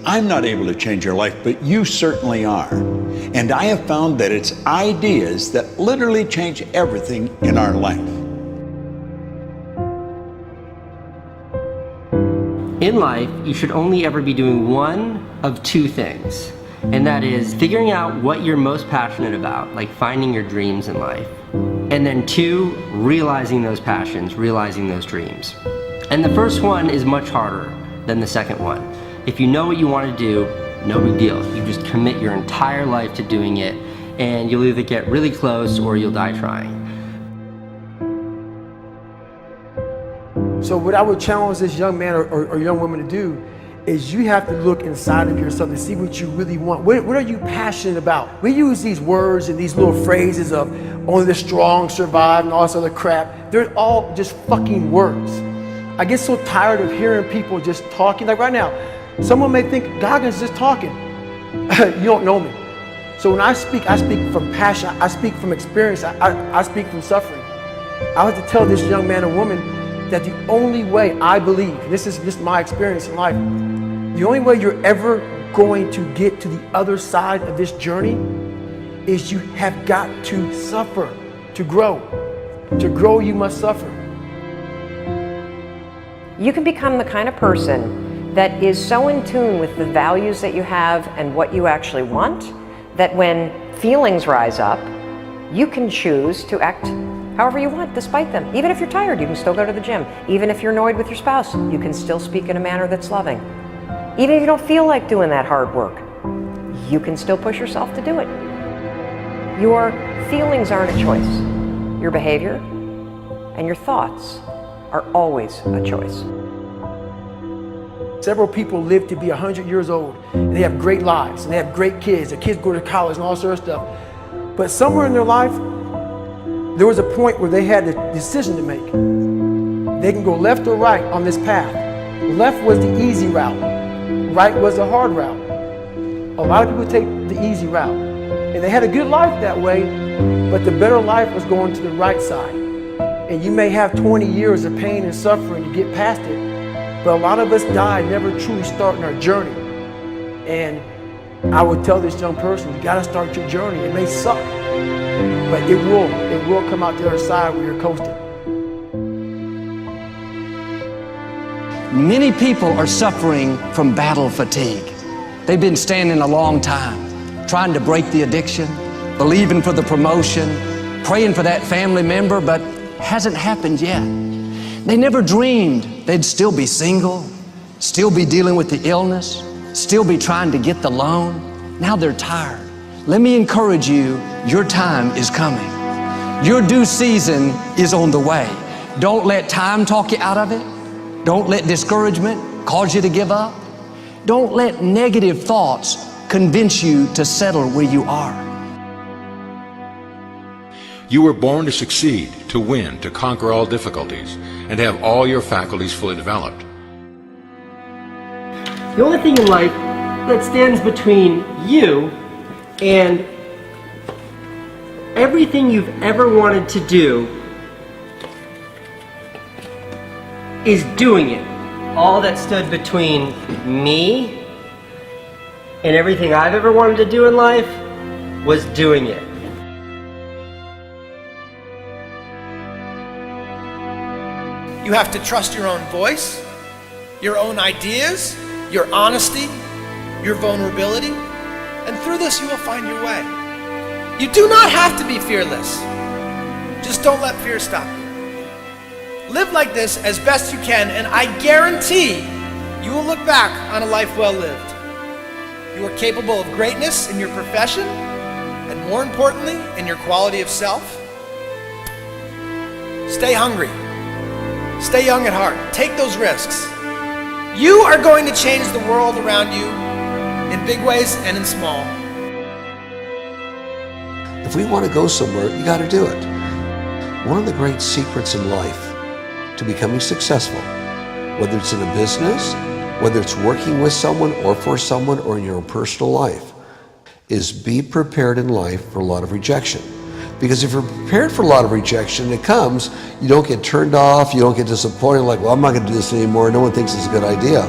I'm not able to change your life, but you certainly are. And I have found that it's ideas that literally change everything in our life. In life, you should only ever be doing one of two things, and that is figuring out what you're most passionate about, like finding your dreams in life, and then two, realizing those passions, realizing those dreams. And the first one is much harder than the second one. If you know what you want to do, no big deal. You just commit your entire life to doing it, and you'll either get really close or you'll die trying. So what I would challenge this young man or young woman to do is you have to look inside of yourself to see what you really want. What are you passionate about? We use these words and these little phrases of only the strong survive and all this other crap. They're all just fucking words. I get so tired of hearing people just talking. Like right now, someone may think Goggins just talking. You don't know me. So when I speak from passion. I speak from experience. I speak from suffering. I have to tell this young man or woman that the only way I believe, and this is just my experience in life, the only way you're ever going to get to the other side of this journey is you have got to suffer to grow. To grow, you must suffer. You can become the kind of person that is so in tune with the values that you have and what you actually want, that when feelings rise up, you can choose to act however you want despite them. Even if you're tired, you can still go to the gym. Even if you're annoyed with your spouse, you can still speak in a manner that's loving. Even if you don't feel like doing that hard work, you can still push yourself to do it. Your feelings aren't a choice. Your behavior and your thoughts are always a choice. Several people live to be 100 years old, and they have great lives, and they have great kids. Their kids go to college and all sorts of stuff. But somewhere in their life, there was a point where they had a decision to make. They can go left or right on this path. Left was the easy route. Right was the hard route. A lot of people take the easy route. And they had a good life that way, but the better life was going to the right side. And you may have 20 years of pain and suffering to get past it, but a lot of us die never truly starting our journey. And I would tell this young person, you gotta start your journey. It may suck, but it will come out the other side where you're coasting. Many people are suffering from battle fatigue. They've been standing a long time, trying to break the addiction, believing for the promotion, praying for that family member, but hasn't happened yet. They never dreamed they'd still be single, still be dealing with the illness, still be trying to get the loan. Now they're tired. Let me encourage you, your time is coming. Your due season is on the way. Don't let time talk you out of it. Don't let discouragement cause you to give up. Don't let negative thoughts convince you to settle where you are. You were born to succeed, to win, to conquer all difficulties, and to have all your faculties fully developed. The only thing in life that stands between you and everything you've ever wanted to do is doing it. All that stood between me and everything I've ever wanted to do in life was doing it. You have to trust your own voice, your own ideas, your honesty, your vulnerability, and through this you will find your way. You do not have to be fearless. Just don't let fear stop you. Live like this as best you can, and I guarantee you will look back on a life well lived. You are capable of greatness in your profession, and more importantly, in your quality of self. Stay hungry. Stay young at heart. Take those risks. You are going to change the world around you in big ways and in small. If we want to go somewhere, you got to do it. One of the great secrets in life to becoming successful, whether it's in a business, whether it's working with someone or for someone or in your own personal life, is be prepared in life for a lot of rejection. Because if you're prepared for a lot of rejection, it comes, you don't get turned off, you don't get disappointed, like, well, I'm not going to do this anymore, no one thinks it's a good idea.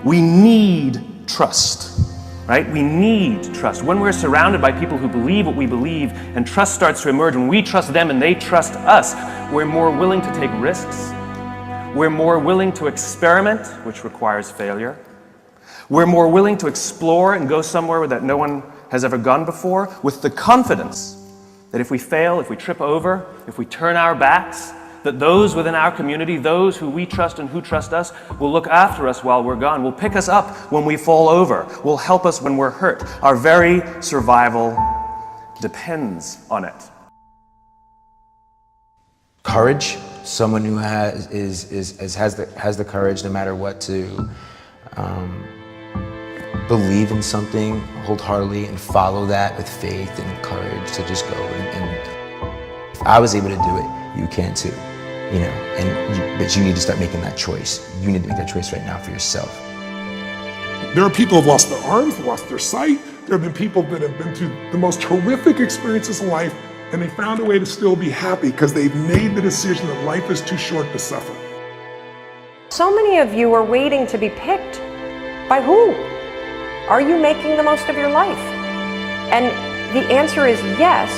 We need trust, right? We need trust. When we're surrounded by people who believe what we believe and trust starts to emerge, when we trust them and they trust us, we're more willing to take risks. We're more willing to experiment, which requires failure. We're more willing to explore and go somewhere that no one has ever gone before, with the confidence that if we fail, if we trip over, if we turn our backs, that those within our community, those who we trust and who trust us, will look after us while we're gone, will pick us up when we fall over, will help us when we're hurt. Our very survival depends on it. Courage, someone who has the courage no matter what to believe in something wholeheartedly and follow that with faith and courage to just go. And if I was able to do it, you can too. You know, but you need to start making that choice. You need to make that choice right now for yourself. There are people who have lost their arms, lost their sight. There have been people that have been through the most horrific experiences in life, and they found a way to still be happy because they've made the decision that life is too short to suffer. So many of you are waiting to be picked. By who? Are you making the most of your life? And the answer is yes,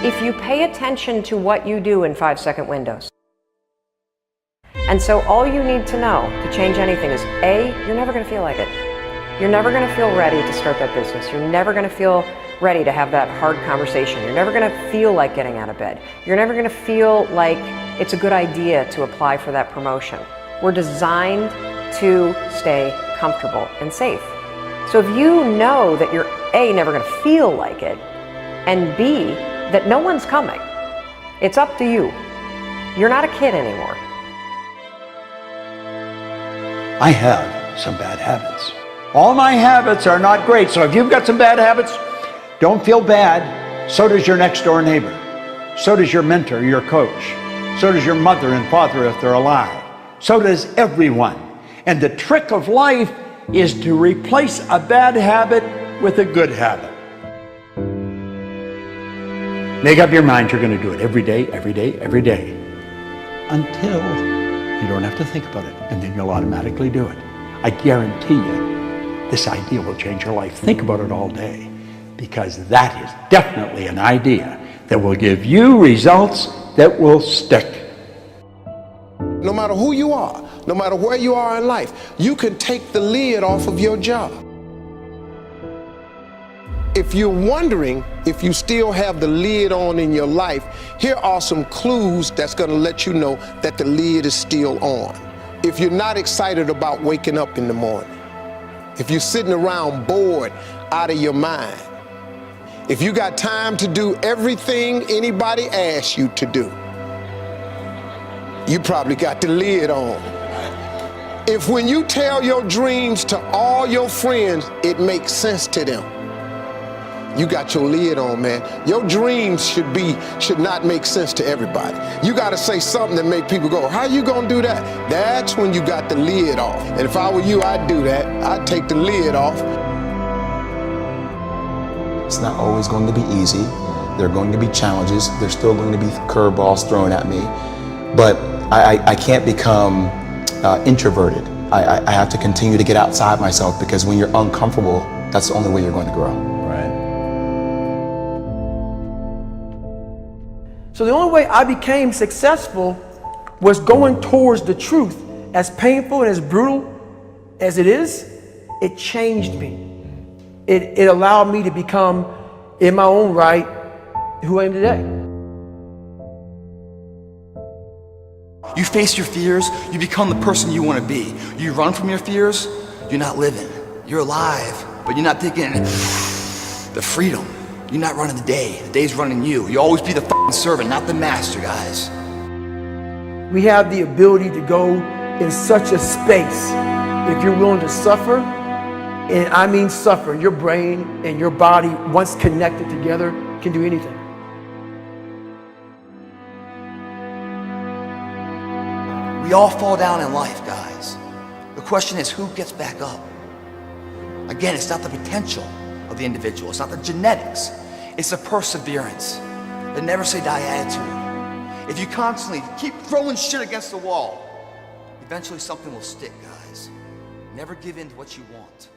if you pay attention to what you do in 5-second windows. And so all you need to know to change anything is A, you're never going to feel like it. You're never going to feel ready to start that business. You're never going to feel ready to have that hard conversation. You're never going to feel like getting out of bed. You're never going to feel like it's a good idea to apply for that promotion. We're designed to stay comfortable and safe. So if you know that you're A, never going to feel like it, and B, that no one's coming, it's up to you. You're not a kid anymore. I have some bad habits. All my habits are not great, so if you've got some bad habits, don't feel bad. So does your next door neighbor. So does your mentor, your coach. So does your mother and father if they're alive. So does everyone. And the trick of life is to replace a bad habit with a good habit. Make up your mind you're going to do it every day, every day, every day, until you don't have to think about it, and then you'll automatically do it. I guarantee you, this idea will change your life. Think about it all day, because that is definitely an idea that will give you results that will stick. No matter who you are, no matter where you are in life, you can take the lid off of your job. If you're wondering if you still have the lid on in your life, here are some clues that's going to let you know that the lid is still on. If you're not excited about waking up in the morning, if you're sitting around bored out of your mind, if you got time to do everything anybody asks you to do, you probably got the lid on. If when you tell your dreams to all your friends, it makes sense to them, you got your lid on, man. Your dreams should not make sense to everybody. You got to say something that make people go, how you gonna do that? That's when you got the lid off. And if I were you, I'd do that. I'd take the lid off. It's not always going to be easy. There are going to be challenges. There's still going to be curveballs thrown at me. But I can't become introverted. I have to continue to get outside myself, because when you're uncomfortable, that's the only way you're going to grow. Right. So the only way I became successful was going towards the truth. As painful and as brutal as it is, it changed me. It allowed me to become, in my own right, who I am today. You face your fears, you become the person you want to be. You run from your fears, you're not living. You're alive, but you're not taking the freedom. You're not running the day. The day's running you. You always be the f***ing servant, not the master, guys. We have the ability to go in such a space if you're willing to suffer, and I mean suffer. Your brain and your body, once connected together, can do anything. We all fall down in life, guys. The question is, who gets back up? Again, it's not the potential of the individual. It's not the genetics. It's the perseverance, the never say die attitude. If you constantly keep throwing shit against the wall, eventually something will stick, guys. Never give in to what you want.